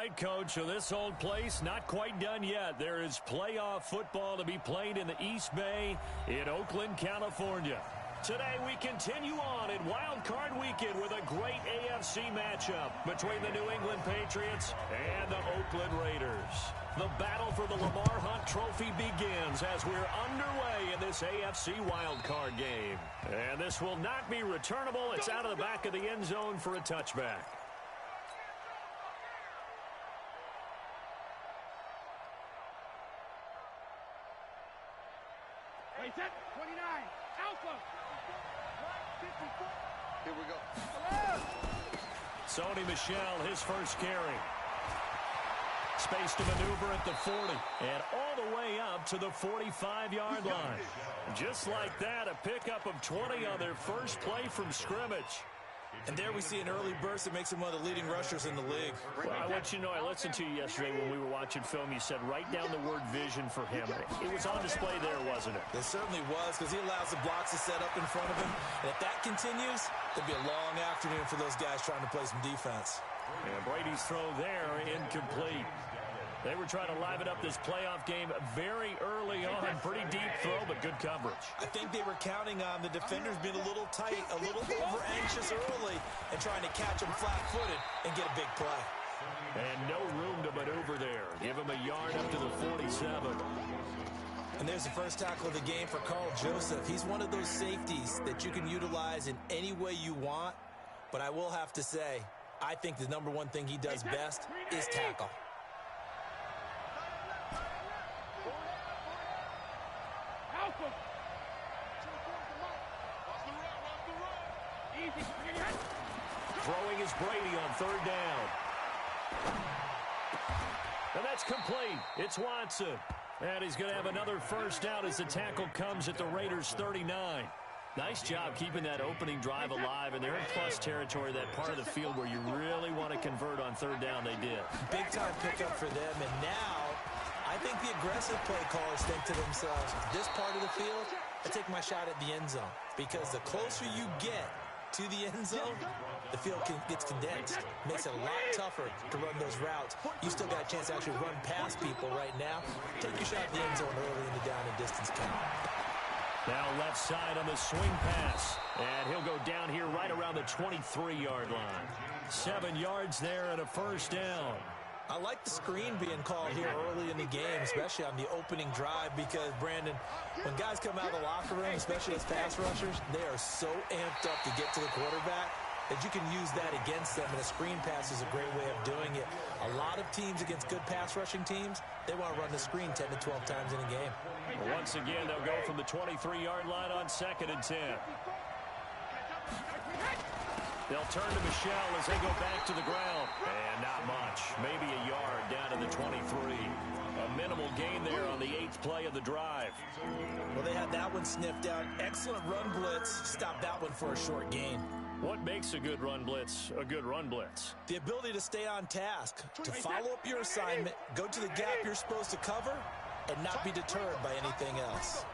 right, Coach. So this old place, not quite done yet. There is playoff football to be played in the East Bay in Oakland, California. Today we continue on in Wild Card Weekend with a great AFC matchup between the New England Patriots and the Oakland Raiders. The battle for the Lamar Hunt Trophy begins as we're underway in this AFC Wild Card game. And this will not be returnable. It's out of the back of the end zone for a touchback. Hey, set 29, Alpha. Here we go. Sony Michel, his first carry. Space to maneuver at the 40 and all the way up to the 45-yard line. Just like that, a pickup of 20 on their first play from scrimmage. And there we see an early burst that makes him one of the leading rushers in the league. Well, I want you to know, I listened to you yesterday when we were watching film. You said write down the word vision for him. It was on display there, wasn't it? It certainly was, because he allows the blocks to set up in front of him. And if that continues, it'll be a long afternoon for those guys trying to play some defense. And Brady's throw there, incomplete. They were trying to liven up this playoff game very early on. Pretty deep throw, but good coverage. I think they were counting on the defenders being a little tight, a little over-anxious early, and trying to catch them flat-footed and get a big play. And no room to maneuver there. Give him a yard up to the 47. And there's the first tackle of the game for Carl Joseph. He's one of those safeties that you can utilize in any way you want. But I will have to say, I think the number one thing he does best is tackle. Throwing is Brady on third down. And that's complete. It's Watson. And he's going to have another first down as the tackle comes at the Raiders' 39. Nice job keeping that opening drive alive, and they're in plus territory, that part of the field where you really want to convert on third down. They did. Big-time pickup for them, and now I think the aggressive play callers think to themselves, this part of the field, I take my shot at the end zone, because the closer you get to the end zone, the field gets condensed. Makes it a lot tougher to run those routes. You still got a chance to actually run past people right now. Take your shot at the end zone early in the down and distance count. Now left side on the swing pass. And he'll go down here right around the 23-yard line. 7 yards there and a first down. I like the screen being called here early in the game, especially on the opening drive, because, Brandon, when guys come out of the locker room, especially as pass rushers, they are so amped up to get to the quarterback that you can use that against them, and a screen pass is a great way of doing it. A lot of teams against good pass rushing teams, they want to run the screen 10 to 12 times in a game. Once again, they'll go from the 23-yard line on 2nd and 10. They'll turn to Michel as they go back to the ground. And not much. Maybe a yard down to the 23. A minimal gain there on the 8th play of the drive. Well, they had that one sniffed out. Excellent run blitz. Stopped that one for a short gain. What makes a good run blitz a good run blitz? The ability to stay on task, to follow up your assignment, go to the gap you're supposed to cover, and not be deterred by anything else.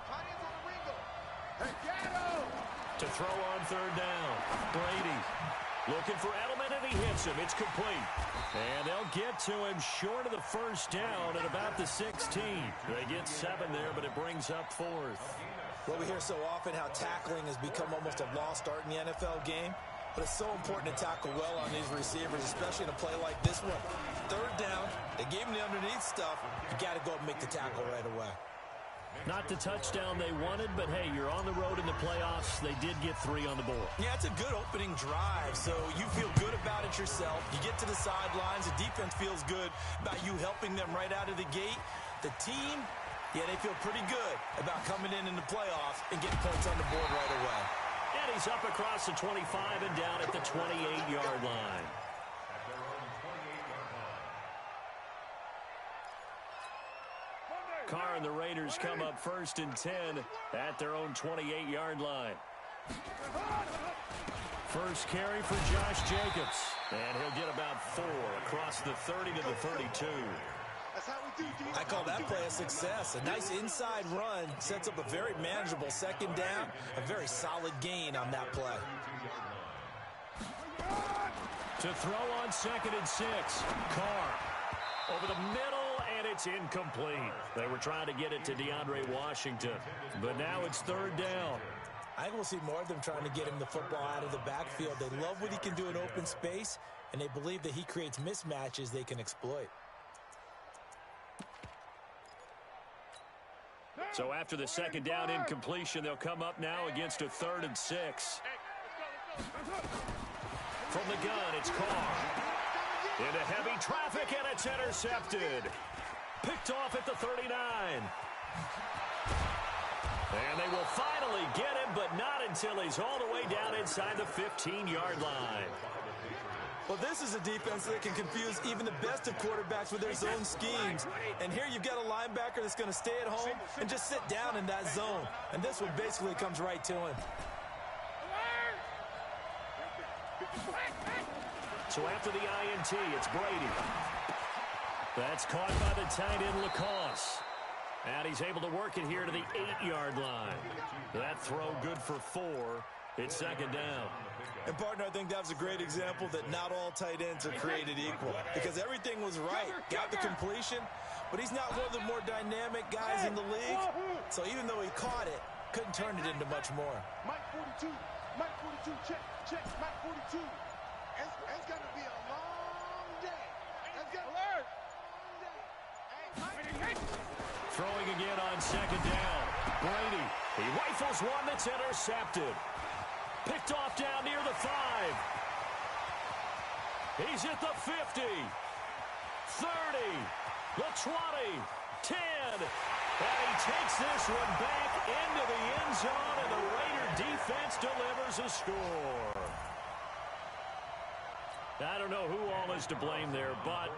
To throw on third down. Brady looking for Edelman, and he hits him. It's complete. And they'll get to him short of the first down at about the 16. They get 7 there, but it brings up 4th. Well, we hear so often how tackling has become almost a lost art in the NFL game. But it's so important to tackle well on these receivers, especially in a play like this one. Third down, they gave him the underneath stuff. You got to go and make the tackle right away. Not the touchdown they wanted, but hey, you're on the road in the playoffs. They did get 3 on the board. Yeah, it's a good opening drive, so you feel good about it yourself. You get to the sidelines. The defense feels good about you helping them right out of the gate. The team, yeah, they feel pretty good about coming in the playoffs and getting points on the board right away. And he's up across the 25 and down at the 28-yard line. Carr and the Raiders come up 1st and 10 at their own 28-yard line. First carry for Josh Jacobs. And he'll get about 4 across the 30 to the 32. I call that play a success. A nice inside run sets up a very manageable second down. A very solid gain on that play. To throw on 2nd and 6. Carr Over the middle, and it's incomplete. They were trying to get it to DeAndre Washington, but now it's third down. I think we'll see more of them trying to get him the football out of the backfield. They love what he can do in open space, and they believe that he creates mismatches they can exploit. So after the second down incompletion, they'll come up now against a 3rd and 6. From the gun, it's Carr. Into heavy traffic, and it's intercepted. Picked off at the 39. And they will finally get him, but not until he's all the way down inside the 15-yard line. Well, this is a defense that can confuse even the best of quarterbacks with their zone schemes. And here you've got a linebacker that's going to stay at home and just sit down in that zone. And this one basically comes right to him. So after the INT, it's Brady. That's caught by the tight end, Lacoste. And he's able to work it here to the 8-yard line. That throw good for 4. It's second down. And, partner, I think that was a great example that not all tight ends are created equal. Because everything was right. Got the completion, but he's not one of the more dynamic guys in the league. So even though he caught it, couldn't turn it into much more. Mike 42. Mike 42. Check. Mike 42. It's going to be a long day. It's going to alert. Throwing again on second down. Brady. He rifles one that's intercepted. Picked off down near the 5. He's at the 50. 30. The 20. 10. And he takes this one back into the end zone, and the Raider defense delivers a score. I don't know who all is to blame there, but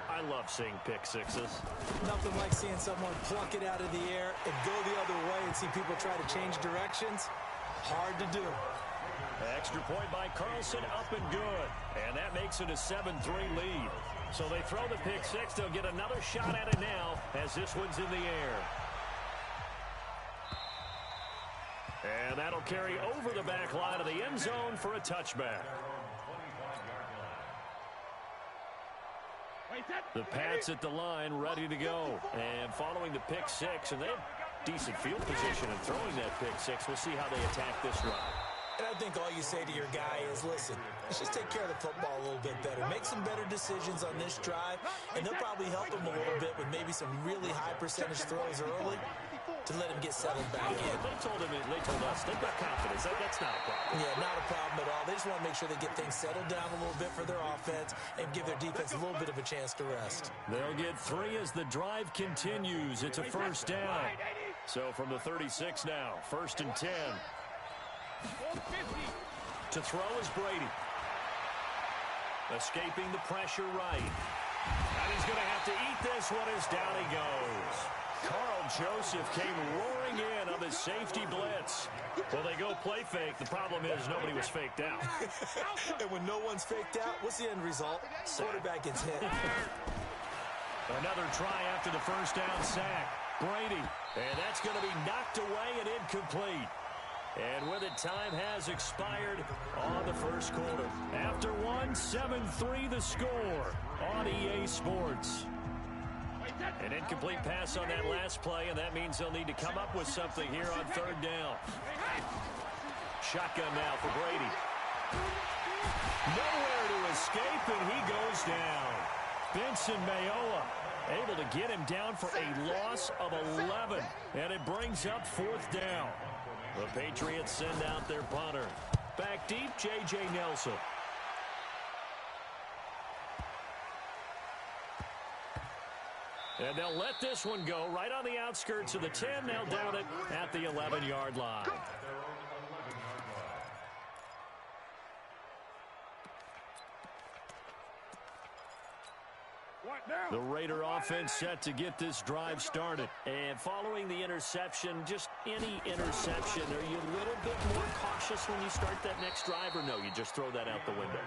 I love seeing pick sixes. Nothing like seeing someone pluck it out of the air and go the other way and see people try to change directions. Hard to do. Extra point by Carlson, up and good. And that makes it a 7-3 lead. So they throw the pick six. They'll get another shot at it now as this one's in the air. And that'll carry over the back line of the end zone for a touchback. The Pats at the line, ready to go. And following the pick six, and they have decent field position in throwing that pick six. We'll see how they attack this run. And I think all you say to your guy is, listen, let's just take care of the football a little bit better. Make some better decisions on this drive, and they'll probably help him a little bit with maybe some really high percentage throws early to let him get settled back in. They told us, they've got confidence. That's not a problem. Yeah, not a problem at all. They just want to make sure they get things settled down a little bit for their offense and give their defense a little bit of a chance to rest. They'll get 3 as the drive continues. It's a first down. So from the 36 now, 1st and 10. To throw is Brady. Escaping the pressure right. And he's going to have to eat this one as down he goes. Carl Joseph came roaring in on the safety blitz. Well, they go play fake. The problem is nobody was faked out. And when no one's faked out, what's the end result? Quarterback gets hit. Another try after the first down sack. Brady. And that's going to be knocked away and incomplete. And with it, time has expired on the first quarter. After one, 7-3 the score on EA Sports. An incomplete pass on that last play, and that means they'll need to come up with something here on 3rd down. Shotgun now for Brady. Nowhere to escape, and he goes down. Benson Mayowa able to get him down for a loss of 11, and it brings up 4th down. The Patriots send out their punter. Back deep, J.J. Nelson. And they'll let this one go right on the outskirts of the 10. They'll down it at the 11-yard line. The Raider offense set to get this drive started. And following the interception, just any interception, are you a little bit more cautious when you start that next drive, or no, you just throw that out the window?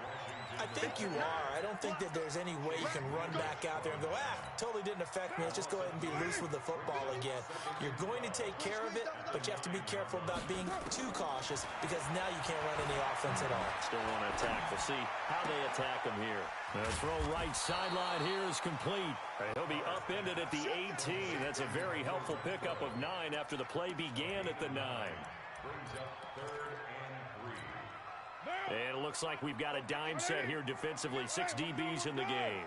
I think you are. I don't think that there's any way you can run back out there and go, totally didn't affect me. Let's just go ahead and be loose with the football again. You're going to take care of it, but you have to be careful about being too cautious because now you can't run any offense at all. Still want to attack. We'll see how they attack him here. The throw right sideline here is complete. He'll be upended at the 18. That's a very helpful pickup of 9 after the play began at the 9. And it looks like we've got a dime set here defensively. 6 DBs in the game.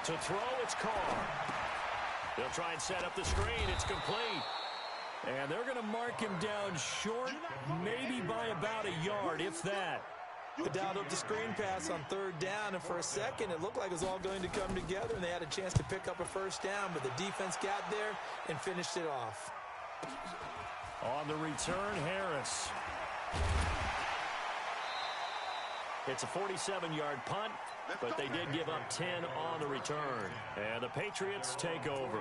To throw, it's Carr. They'll try and set up the screen. It's complete. And they're going to mark him down short, maybe by about a yard, if that. They dialed up the screen pass on 3rd down, and for a second, it looked like it was all going to come together, and they had a chance to pick up a 1st down, but the defense got there and finished it off. On the return, Harris. It's a 47-yard punt, but they did give up 10 on the return. And the Patriots take over.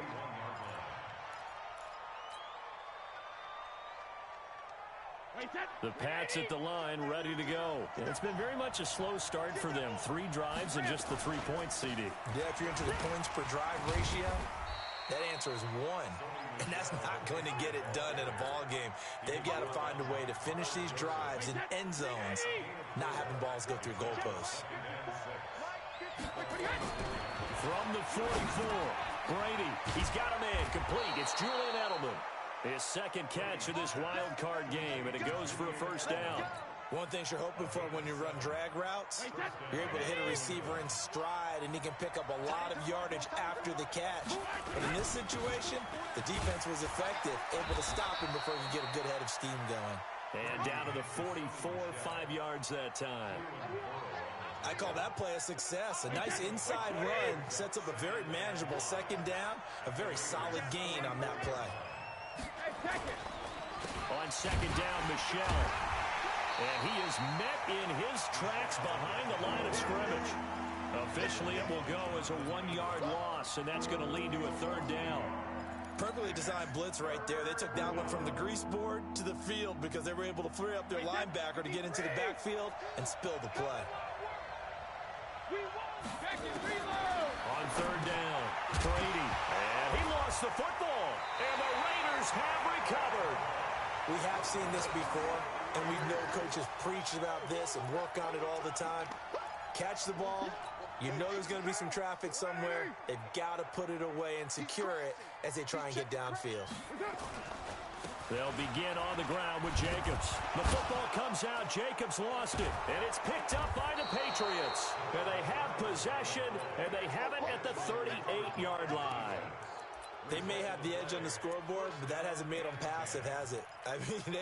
The Pats at the line, ready to go. It's been very much a slow start for them. 3 drives and just the 3 points, CD. Yeah, if you're into the points per drive ratio, that answer is 1. And that's not going to get it done in a ball game. They've got to find a way to finish these drives in end zones, not having balls go through goalposts. From the 44, Brady. He's got him in. Complete. It's Julian Edelman. His 2nd catch of this wild card game, and it goes for a 1st down. One thing you're hoping for when you run drag routes, you're able to hit a receiver in stride, and he can pick up a lot of yardage after the catch. But in this situation, the defense was effective, able to stop him before he could get a good head of steam going. And down to the 44, 5 yards that time. I call that play a success. A nice inside run sets up a very manageable 2nd down, a very solid gain on that play. On 2nd down, Michelle. And he is met in his tracks behind the line of scrimmage. Officially, it will go as a 1-yard loss, and that's going to lead to a 3rd down. Perfectly designed blitz right there. They took that one from the grease board to the field because they were able to free up their linebacker to get into the backfield and spill the play. On 3rd down, Brady. And he lost the football. And the Raiders have recovered. We have seen this before, and we know coaches preach about this and work on it all the time. Catch the ball. You know there's going to be some traffic somewhere. They've got to put it away and secure it as they try and get downfield. They'll begin on the ground with Jacobs. The football comes out. Jacobs lost it. And it's picked up by the Patriots. And they have possession, and they have it at the 38-yard line. They may have the edge on the scoreboard, but that hasn't made them passive, has it? I mean,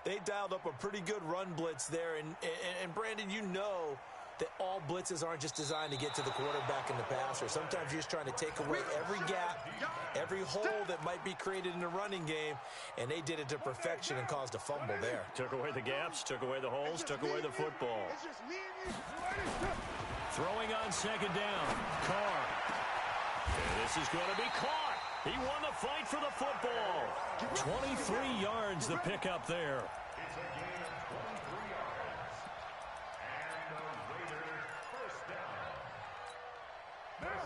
they dialed up a pretty good run blitz there. And Brandon, you know that all blitzes aren't just designed to get to the quarterback and the passer. Sometimes you're just trying to take away every gap, every hole that might be created in the running game, and they did it to perfection and caused a fumble there. Took away the gaps, took away the holes, took away the football. Throwing on 2nd down, Carr. And this is going to be caught. He won the fight for the football. 23 yards the pickup there.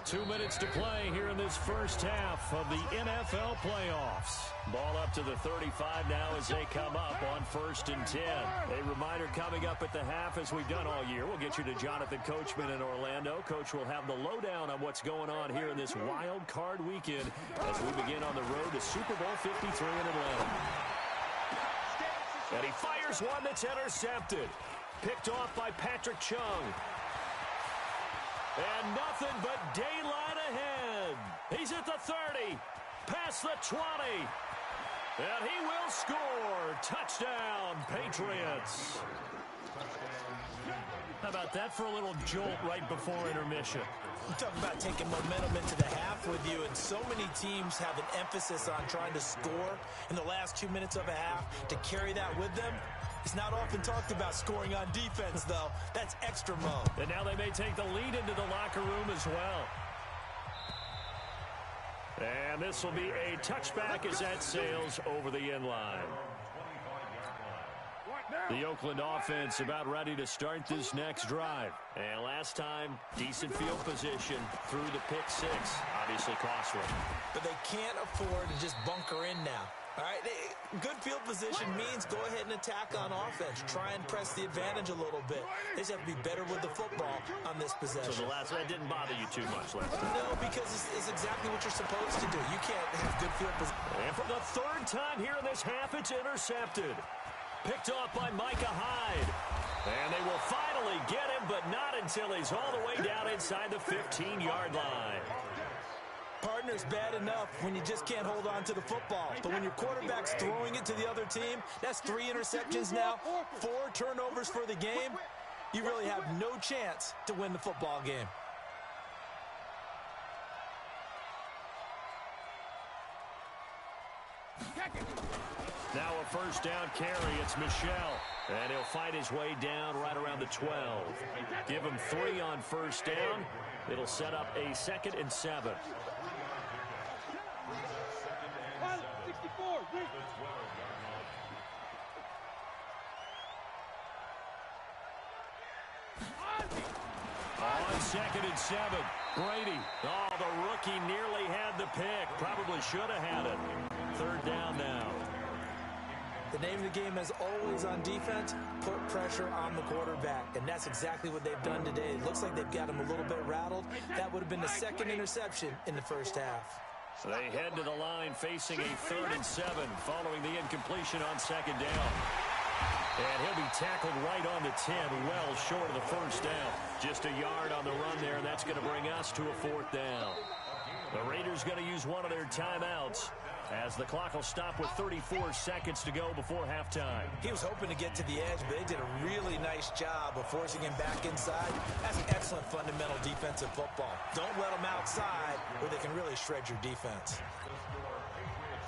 2 minutes to play here in this 1st half of the NFL playoffs. Ball up to the 35 now as they come up on 1st and 10. A reminder coming up at the half, as we've done all year. We'll get you to Jonathan Coachman in Orlando. Coach will have the lowdown on what's going on here in this wild card weekend as we begin on the road to Super Bowl 53 in Atlanta. And he fires one that's intercepted. Picked off by Patrick Chung. And nothing but daylight ahead. He's at the 30, past the 20. And he will score. Touchdown, Patriots. How about that for a little jolt right before intermission? You talk about taking momentum into the half with you, and so many teams have an emphasis on trying to score in the last 2 minutes of a half. To carry that with them, it's not often talked about scoring on defense, though. That's extra mode. And now they may take the lead into the locker room as well. And this will be a touchback as that sails over the end line. The Oakland offense about ready to start this next drive. And last time, decent field position through the pick 6. Obviously costly. But they can't afford to just bunker in now. All right, good field position means go ahead and attack on offense. Try and press the advantage a little bit. They just have to be better with the football on this possession. So the last one didn't bother you too much last time? No, because it's exactly what you're supposed to do. You can't have good field position. And for the third time here in this half, it's intercepted. Picked off by Micah Hyde. And they will finally get him, but not until he's all the way down inside the 15-yard line. Partner's bad enough when you just can't hold on to the football. But when your quarterback's throwing it to the other team, that's 3 interceptions now, 4 turnovers for the game. You really have no chance to win the football game. Now a first down carry. It's Michel. And he'll fight his way down right around the 12. Give him 3 on first down. It'll set up a 2nd and 7. On 2nd and 7, Brady. Oh, the rookie nearly had the pick. Probably should have had it. 3rd down now. The name of the game is always on defense, put pressure on the quarterback. And that's exactly what they've done today. It looks like they've got him a little bit rattled. That would have been the 2nd interception in the first half. So they head to the line facing a 3rd and 7 following the incompletion on 2nd down. And he'll be tackled right on the 10, well short of the first down. Just a yard on the run there, and that's going to bring us to a 4th down. The Raiders going to use one of their timeouts as the clock will stop with 34 seconds to go before halftime. He was hoping to get to the edge, but they did a really nice job of forcing him back inside. That's excellent fundamental defensive football. Don't let them outside where they can really shred your defense.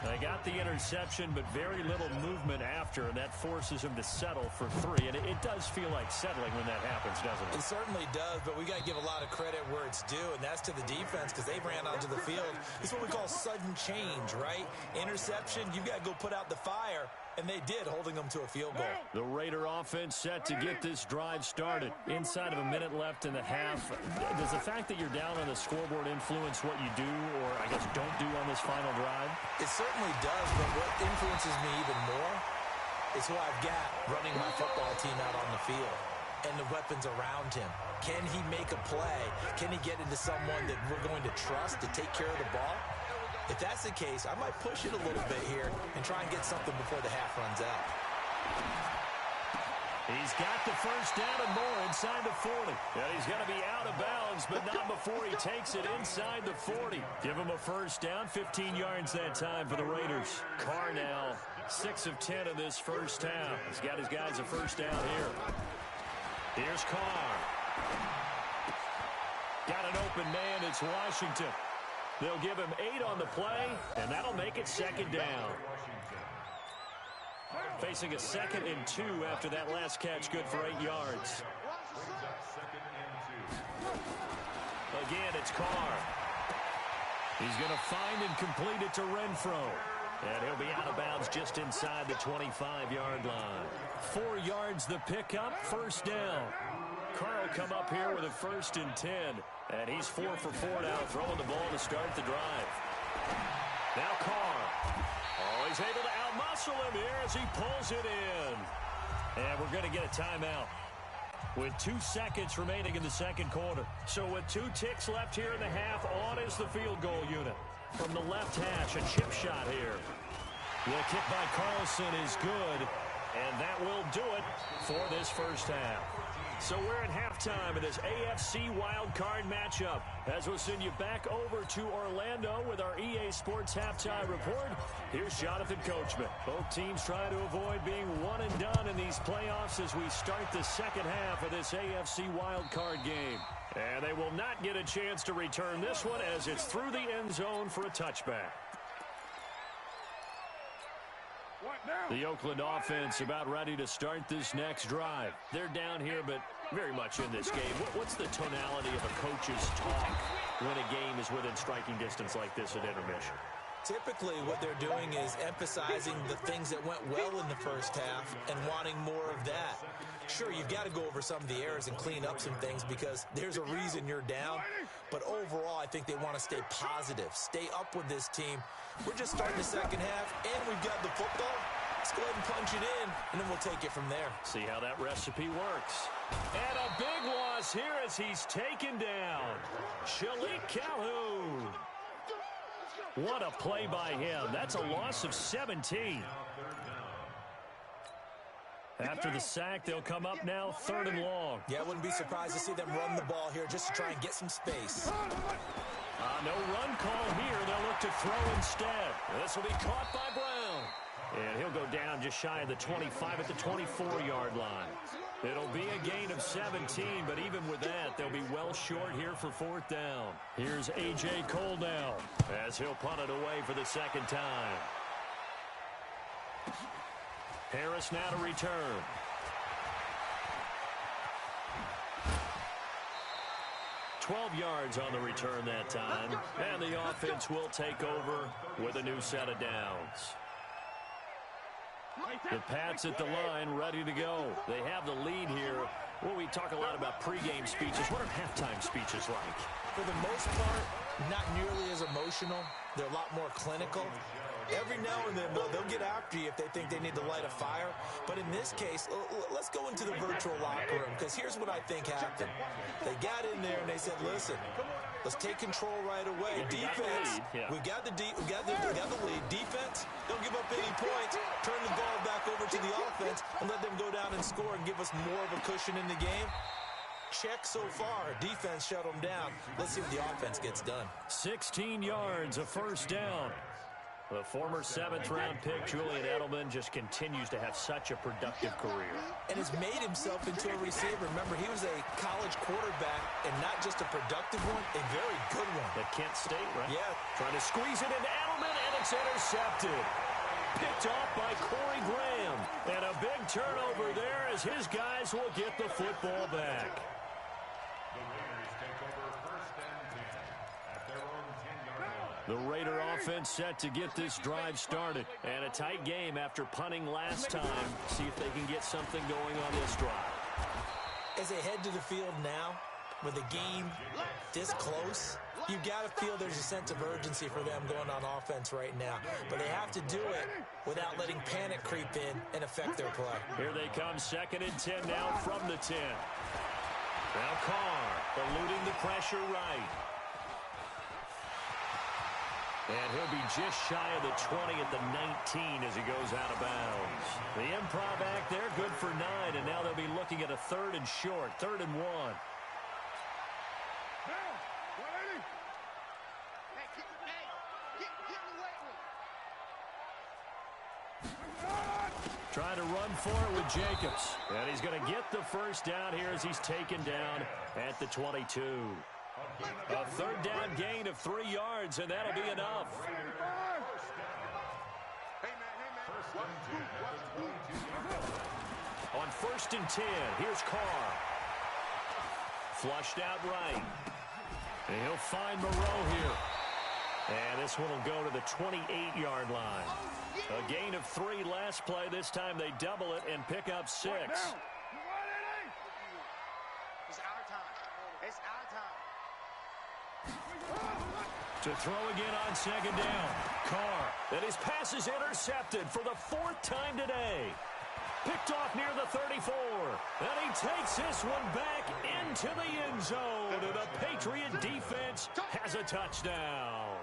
They got the interception, but very little movement after, and that forces him to settle for 3. And it does feel like settling when that happens, doesn't it? It certainly does, but we got to give a lot of credit where it's due, and that's to the defense because they ran onto the field. It's what we call sudden change, right? Interception, you've got to go put out the fire, and they did, holding them to a field goal. The Raider offense set to get this drive started. Inside of a minute left in the half. Does the fact that you're down on the scoreboard influence what you do, or I guess don't do on this final drive? It certainly does, but what influences me even more is who I've got running my football team out on the field and the weapons around him. Can he make a play? Can he get into someone that we're going to trust to take care of the ball? If that's the case, I might push it a little bit here and try and get something before the half runs out. He's got the first down and more inside the 40. And he's going to be out of bounds, but not before he takes it inside the 40. Give him a first down, 15 yards that time for the Raiders. Carr now, 6 of 10 in this first half. He's got his guys a first down here. Here's Carr. Got an open man, it's Washington. They'll give him 8 on the play, and that'll make it 2nd down. Facing a 2nd and 2 after that last catch, good for 8 yards. Again, it's Carr. He's going to find and complete it to Renfro. And he'll be out of bounds just inside the 25-yard line. 4 yards the pickup, first down. Carr will come up here with a 1st and 10. And he's 4 for 4 now, throwing the ball to start the drive. Now Carr. Oh, he's able to outmuscle him here as he pulls it in. And we're going to get a timeout with 2 seconds remaining in the 2nd quarter. So with 2 ticks left here in the half, on is the field goal unit. From the left hash, a chip shot here. The kick by Carlson is good, and that will do it for this first half. So we're at halftime of this AFC wildcard matchup. As we'll send you back over to Orlando with our EA Sports Halftime Report, here's Jonathan Coachman. Both teams trying to avoid being one and done in these playoffs as we start the second half of this AFC wildcard game. And they will not get a chance to return this one as it's through the end zone for a touchback. The Oakland offense about ready to start this next drive. They're down here, but very much in this game. What's the tonality of a coach's talk when a game is within striking distance like this at intermission? Typically, what they're doing is emphasizing the things that went well in the first half and wanting more of that. Sure, you've got to go over some of the errors and clean up some things because there's a reason you're down. But overall, I think they want to stay positive, stay up with this team. We're just starting the second half, and we've got the football. Let's go ahead and punch it in, and then we'll take it from there. See how that recipe works. And a big loss here as he's taken down. Shalik Calhoun. What a play by him. That's a loss of 17. After the sack, they'll come up now 3rd and long. Yeah, I wouldn't be surprised to see them run the ball here just to try and get some space. No run call here. They'll look to throw instead. This will be caught by Brown. And he'll go down just shy of the 25 at the 24-yard line. It'll be a gain of 17, but even with that, they'll be well short here for 4th down. Here's A.J. Cole now as he'll punt it away for the second time. Harris now to return. $12 yards on the return that time. And the offense will take over with a new set of downs. The Pats at the line, ready to go. They have the lead here. Well, we talk a lot about pregame speeches. What are halftime speeches like? For the most part, not nearly as emotional. They're a lot more clinical. Every now and then, they'll get after you if they think they need to light a fire. But in this case, let's go into the virtual locker room, because here's what I think happened. They got in there and they said, listen, let's take control right away. Defense, we got the lead. Defense, don't give up any points. Turn the ball back over to the offense and let them go down and score and give us more of a cushion in the game. Check so far. Defense shut them down. Let's see what the offense gets done. 16 yards, a 1st down. The former 7th-round pick, Julian Edelman, just continues to have such a productive career. And has made himself into a receiver. Remember, he was a college quarterback, and not just a productive one, a very good one. At Kent State, right? Yeah. Trying to squeeze it into Edelman, and it's intercepted. Picked off by Corey Graham. And a big turnover there as his guys will get the football back. The Raider offense set to get this drive started. And a tight game after punting last time. See if they can get something going on this drive. As they head to the field now, with the game this close, you've got to feel there's a sense of urgency for them going on offense right now. But they have to do it without letting panic creep in and affect their play. Here they come, 2nd and 10 now from the 10. Now Carr eluding the pressure right. And he'll be just shy of the 20 at the 19 as he goes out of bounds. The improv act there, good for 9, and now they'll be looking at a 3rd and short, 3rd and 1. Trying to run for it with Jacobs. And he's going to get the 1st down here as he's taken down at the 22. A 3rd down gain of 3 yards, and that'll be enough. On 1st and 10, here's Carr. Flushed out right. And he'll find Moreau here. And this one will go to the 28-yard line. A gain of 3 last play. This time they double it and pick up 6. It's our time. It's our time. To throw again on 2nd down. Carr, and his pass is intercepted for the 4th time today. Picked off near the 34. And he takes this one back into the end zone. And the Patriot defense has a touchdown.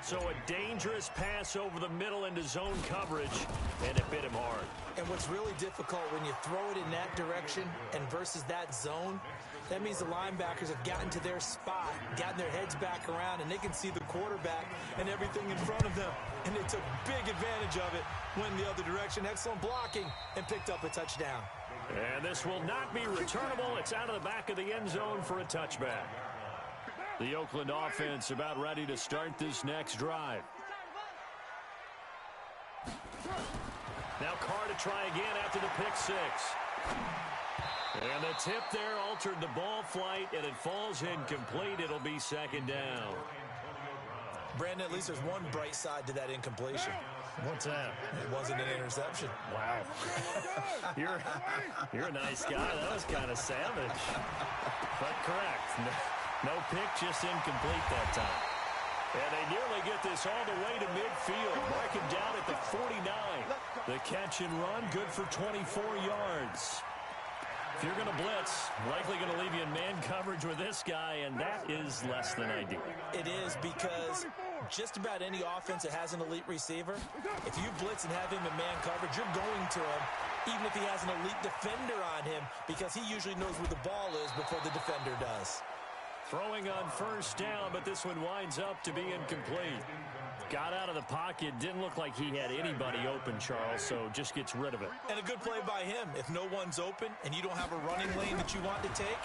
So a dangerous pass over the middle into zone coverage, and it bit him hard. And what's really difficult when you throw it in that direction and versus that zone, that means the linebackers have gotten to their spot, gotten their heads back around, and they can see the quarterback and everything in front of them. And they took big advantage of it, went the other direction, excellent blocking, and picked up a touchdown. And this will not be returnable. It's out of the back of the end zone for a touchback. The Oakland offense about ready to start this next drive. Now Carr to try again after the pick 6. And the tip there altered the ball flight, and it falls incomplete. It'll be 2nd down. Brandon, at least there's one bright side to that incompletion. What's that? It wasn't an interception. Wow. You're a nice guy. That was kind of savage. But correct. No pick, just incomplete that time. And they nearly get this all the way to midfield. Mark him down at the 49. The catch and run, good for 24 yards. If you're going to blitz, likely going to leave you in man coverage with this guy, and that is less than ideal. It is, because just about any offense that has an elite receiver, if you blitz and have him in man coverage, you're going to him, even if he has an elite defender on him, because he usually knows where the ball is before the defender does. Throwing on first down, but this one winds up to be incomplete. Got out of the pocket. Didn't look like he had anybody open, Charles, so just gets rid of it. And a good play by him. If no one's open and you don't have a running lane that you want to take,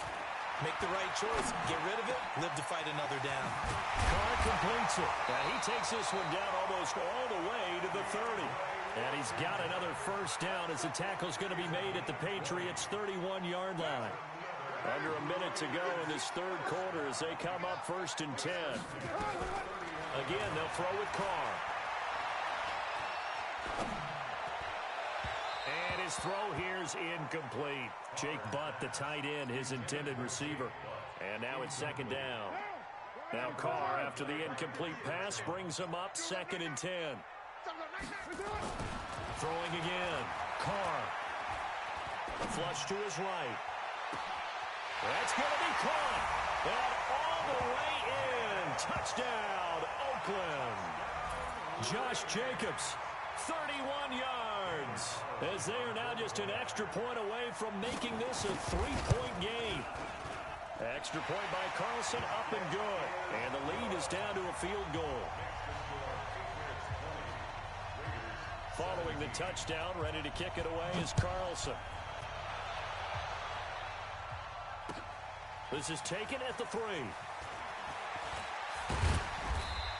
make the right choice. Get rid of it. Live to fight another down. Carr completes it. And he takes this one down almost all the way to the 30. And he's got another first down as the tackle's going to be made at the Patriots' 31-yard line. Under a minute to go in this third quarter as they come up 1st and 10. Again, they'll throw with Carr. And his throw here's incomplete. Jake Butt, the tight end, his intended receiver. And now it's 2nd down. Now Carr, after the incomplete pass, brings him up 2nd and 10. Throwing again. Carr. Flush to his right. That's going to be caught. And all the way in. Touchdown, Oakland. Josh Jacobs, 31 yards. As they are now just an extra point away from making this a 3-point game. Extra point by Carlson, up and good. And the lead is down to a field goal. Following the touchdown, ready to kick it away is Carlson. This is taken at the 3.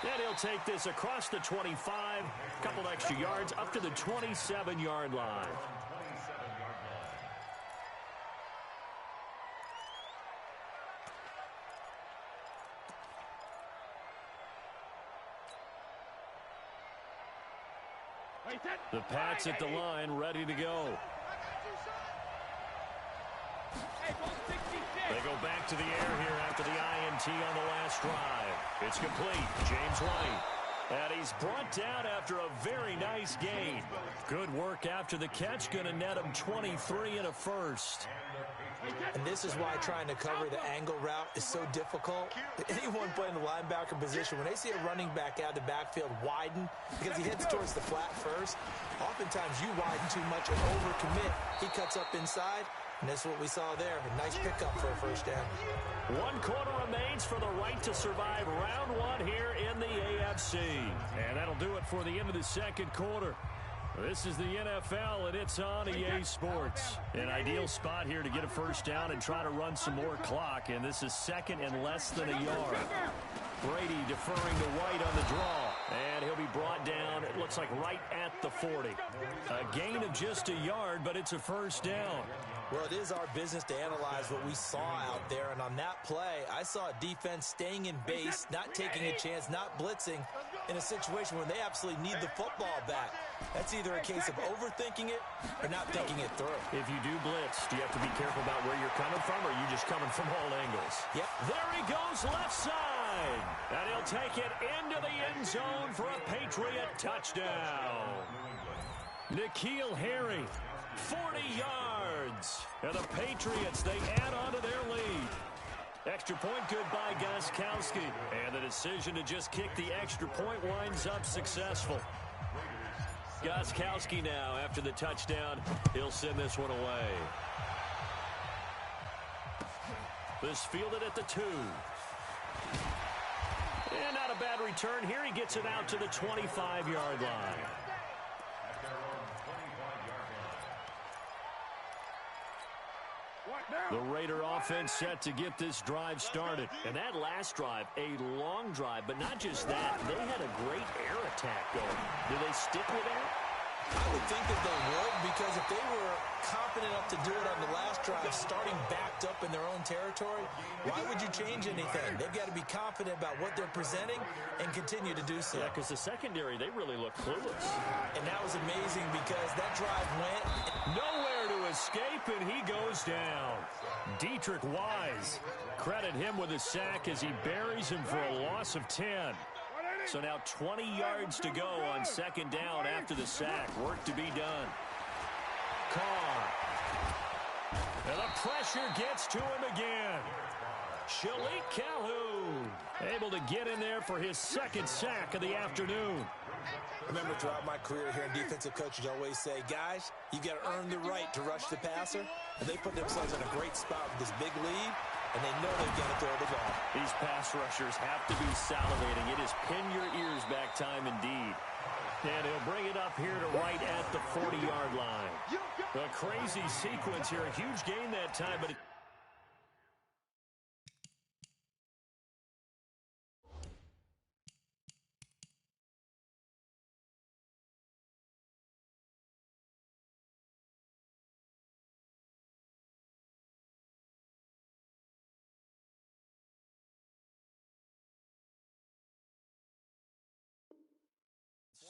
And he'll take this across the 25, couple extra yards, up to the 27-yard line. The Pats at the line, ready to go. They go back to the air here after the INT on the last drive. It's complete. James White. And he's brought down after a very nice gain. Good work after the catch. Going to net him 23 and a first. And this is why trying to cover the angle route is so difficult. Anyone playing the linebacker position, when they see a running back out of the backfield widen because he heads towards the flat first, oftentimes you widen too much and overcommit. He cuts up inside, and that's what we saw there. A nice pickup for a first down. 1 quarter remains for the right to survive round 1 here in the AFC. And that'll do it for the end of the second quarter. This is the NFL, and it's on EA Sports. An ideal spot here to get a first down and try to run some more clock, and this is 2nd and less than a yard. Brady deferring to White on the draw, and he'll be brought down, it looks like right at the 40. A gain of just a yard, but it's a first down. Well, it is our business to analyze what we saw out there, and on that play, I saw a defense staying in base, not taking a chance, not blitzing, in a situation where they absolutely need the football back. That's either a case of overthinking it or not thinking it through. If you do blitz, do you have to be careful about where you're coming from, or are you just coming from all angles? Yep. There he goes, left side. And he'll take it into the end zone for a Patriot touchdown. N'Keal Harry, 40 yards. And the Patriots, they add on to their lead. Extra point good by Gostkowski. And the decision to just kick the extra point winds up successful. Gostkowski now, after the touchdown, he'll send this one away. This fielded at the 2. And not a bad return here. He gets it out to the 25-yard line. The Raider offense set to get this drive started. And that last drive, a long drive, but not just that. They had a great air attack going. Do they stick with that? I would think that they would, because if they were confident enough to do it on the last drive, starting backed up in their own territory. Why would you change anything? They've got to be confident about what they're presenting and continue to do so. Yeah, because the secondary, they really look clueless. And that was amazing because that drive went nowhere to escape, and he goes down. Dietrich Wise, credit him with a sack as he buries him for a loss of 10. So now 20 yards to go on second down after the sack. Work to be done. Carr. And the pressure gets to him again. Shalik Calhoun able to get in there for his second sack of the afternoon. I remember throughout my career here in defensive coaches always say, guys, you got to earn the right to rush the passer. And they put themselves in a great spot with this big lead, and they know they've got to throw the ball. These pass rushers have to be salivating. It is pin your ears back time indeed. And he'll bring it up here to right at the 40-yard line. A crazy sequence here. A huge gain that time, but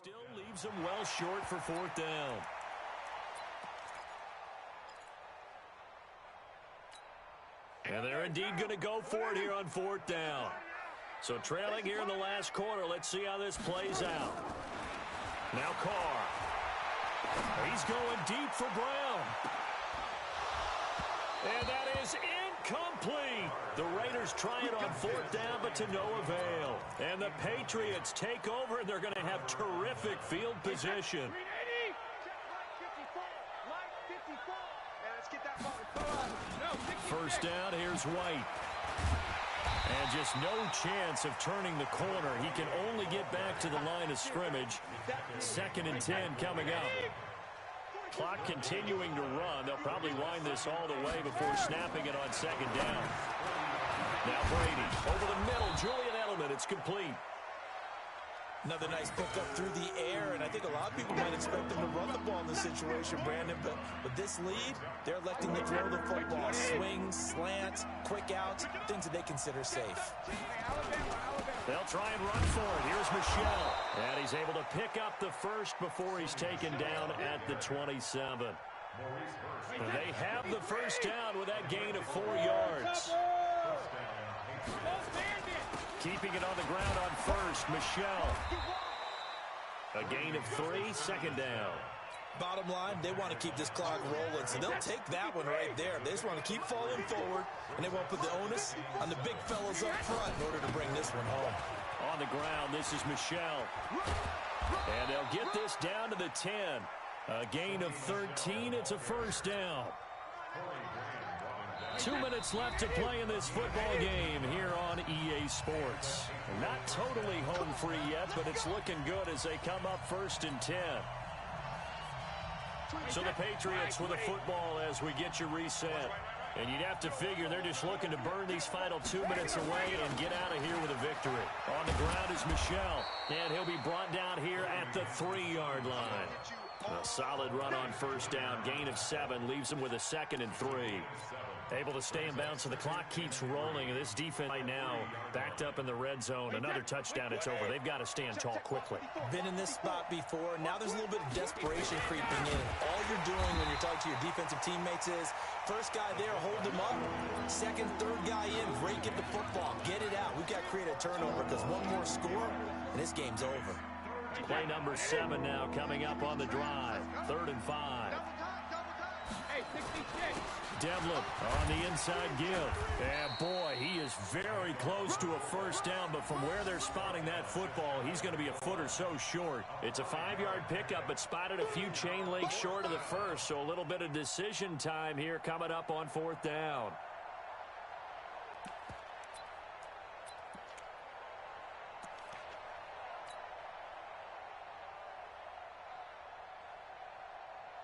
still leaves him well short for fourth down. And they're indeed going to go for it here on fourth down. So trailing here in the last quarter. Let's see how this plays out. Now Carr. He's going deep for Brown. And that is incomplete. The Raiders try it on fourth down, but to no avail. And the Patriots take over, and they're going to have terrific field position. First down, here's White. And just no chance of turning the corner. He can only get back to the line of scrimmage. 2nd and 10 coming up. Clock continuing to run. They'll probably wind this all the way before snapping it on second down. Now Brady over the middle. Julian Edelman. It's complete. Another nice pickup through the air, and I think a lot of people might expect them to run the ball in this situation, Brandon, but with this lead, they're electing to throw the football. Swings, slants, quick outs, things that they consider safe. They'll try and run for it. Here's Michelle, and he's able to pick up the first before he's taken down at the 27. And they have the first down with that gain of 4 yards. Keeping it on the ground on first, Michelle. A gain of 3, second down. Bottom line, they want to keep this clock rolling, so they'll take that one right there. They just want to keep falling forward, and they won't put the onus on the big fellas up front in order to bring this one home. On the ground, this is Michelle. And they'll get this down to the 10. A gain of 13, it's a first down. 2 minutes left to play in this football game here on EA Sports. Not totally home free yet, but it's looking good as they come up 1st and 10. So the Patriots with a football as we get you reset. And you'd have to figure they're just looking to burn these final 2 minutes away and get out of here with a victory. On the ground is Michelle, and he'll be brought down here at the 3-yard line. A solid run on first down. Gain of 7 leaves him with a 2nd and 3. Able to stay in bounds, so the clock keeps rolling. And this defense right now backed up in the red zone. Another touchdown, it's over. They've got to stand tall quickly. Been in this spot before. Now there's a little bit of desperation creeping in. All you're doing when you're talking to your defensive teammates is, first guy there, hold him up. Second, third guy in, break it the football. Get it out. We've got to create a turnover because one more score, and this game's over. Play number 7 now coming up on the drive. 3rd and 5. Devlin on the inside give. And boy, he is very close to a first down, but from where they're spotting that football, he's going to be a foot or so short. It's a 5-yard pickup, but spotted a few chain links short of the first, so a little bit of decision time here coming up on 4th down.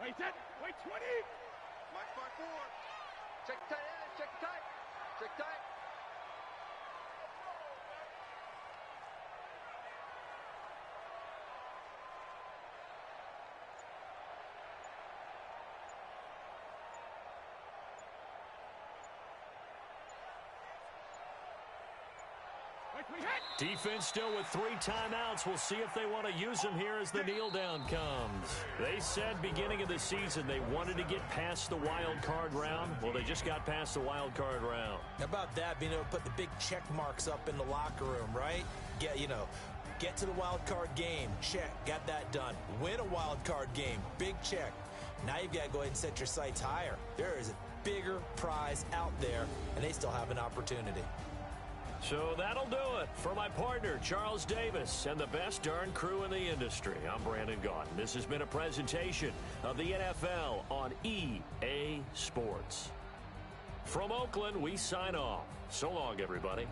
Wait 10, wait 20. Mark 4. Check tight, check tight, check tight. Defense still with 3 timeouts. We'll see if they want to use them here as the kneel down comes. They said beginning of the season they wanted to get past the wild card round. Well, they just got past the wild card round. How about that, being able to put the big check marks up in the locker room, right? Get to the wild card game. Check. Got that done. Win a wild card game. Big check. Now you've got to go ahead and set your sights higher. There is a bigger prize out there, and they still have an opportunity. So that'll do it. For my partner, Charles Davis, and the best darn crew in the industry, I'm Brandon Gaudin. This has been a presentation of the NFL on EA Sports. From Oakland, we sign off. So long, everybody.